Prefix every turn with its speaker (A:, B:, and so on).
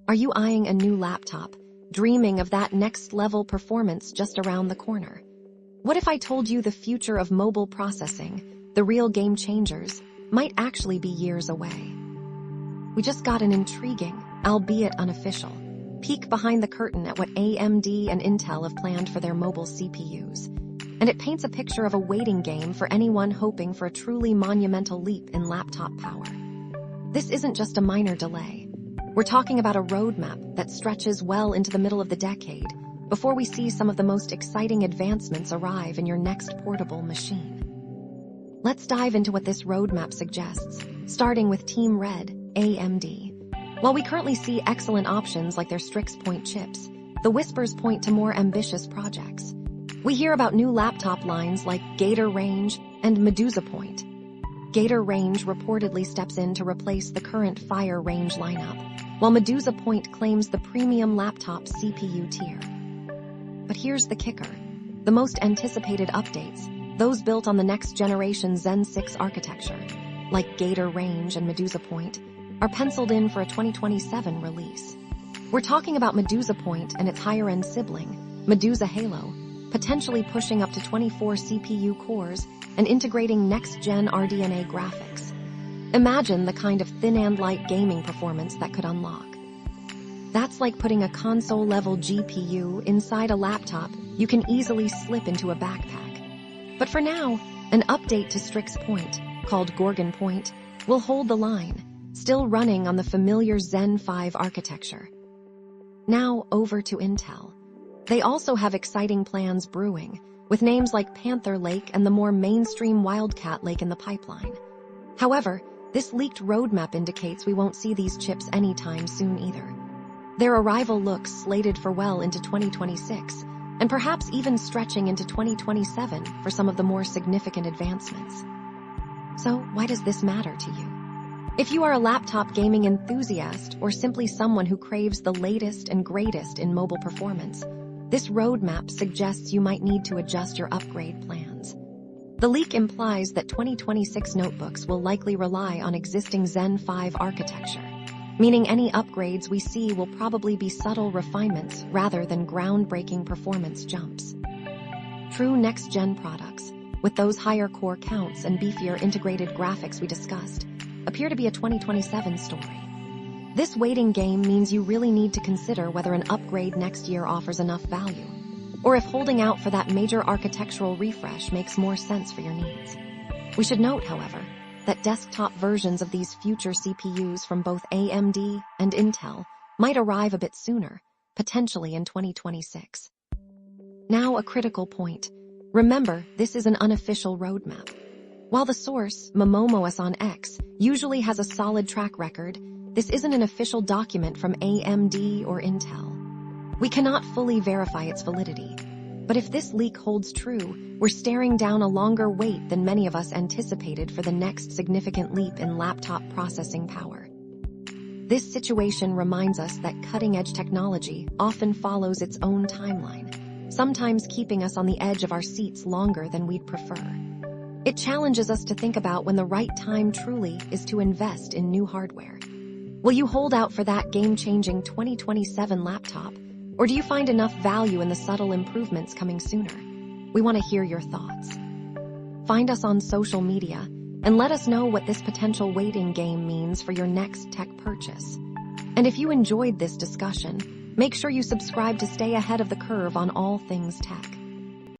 A: Are you eyeing a new laptop, dreaming of that next-level performance just around the corner? What if I told you the future of mobile processing, the real game changers, might actually be years away? We just got an intriguing, albeit unofficial, peek behind the curtain at what AMD and Intel have planned for their mobile CPUs. And it paints a picture of a waiting game for anyone hoping for a truly monumental leap in laptop power. This isn't just a minor delay. We're talking about a roadmap that stretches well into the middle of the decade before we see some of the most exciting advancements arrive in your next portable machine. Let's dive into what this roadmap suggests, starting with Team Red, AMD. While we currently see excellent options like their Strix Point chips, the whispers point to more ambitious projects. We hear about new laptop lines like Gator Range and Medusa Point. Gator Range reportedly steps in to replace the current Fire Range lineup, while Medusa Point claims the premium laptop CPU tier. But here's the kicker. The most anticipated updates, those built on the next-generation Zen 6 architecture, like Gator Range and Medusa Point, are penciled in for a 2027 release. We're talking about Medusa Point and its higher-end sibling, Medusa Halo, potentially pushing up to 24 CPU cores and integrating next-gen RDNA graphics. Imagine the kind of thin and light gaming performance that could unlock. That's like putting a console-level GPU inside a laptop you can easily slip into a backpack. But for now, an update to Strix Point, called Gorgon Point, will hold the line, still running on the familiar Zen 5 architecture. Now over to Intel. They also have exciting plans brewing, with names like Panther Lake and the more mainstream Wildcat Lake in the pipeline. However, this leaked roadmap indicates we won't see these chips anytime soon either. Their arrival looks slated for well into 2026, and perhaps even stretching into 2027 for some of the more significant advancements. So, why does this matter to you? If you are a laptop gaming enthusiast or simply someone who craves the latest and greatest in mobile performance, this roadmap suggests you might need to adjust your upgrade plans. The leak implies that 2026 notebooks will likely rely on existing Zen 5 architecture, meaning any upgrades we see will probably be subtle refinements rather than groundbreaking performance jumps. True next-gen products, with those higher core counts and beefier integrated graphics we discussed, appear to be a 2027 story. This waiting game means you really need to consider whether an upgrade next year offers enough value, or if holding out for that major architectural refresh makes more sense for your needs. We should note, however, that desktop versions of these future CPUs from both AMD and Intel might arrive a bit sooner, potentially in 2026. Now a critical point. Remember, this is an unofficial roadmap. While the source, Momomoas on X, usually has a solid track record, this isn't an official document from AMD or Intel. We cannot fully verify its validity. But if this leak holds true, we're staring down a longer wait than many of us anticipated for the next significant leap in laptop processing power. This situation reminds us that cutting-edge technology often follows its own timeline, sometimes keeping us on the edge of our seats longer than we'd prefer. It challenges us to think about when the right time truly is to invest in new hardware. Will you hold out for that game-changing 2027 laptop? Or do you find enough value in the subtle improvements coming sooner? We want to hear your thoughts. Find us on social media and let us know what this potential waiting game means for your next tech purchase. And if you enjoyed this discussion, make sure you subscribe to stay ahead of the curve on all things tech.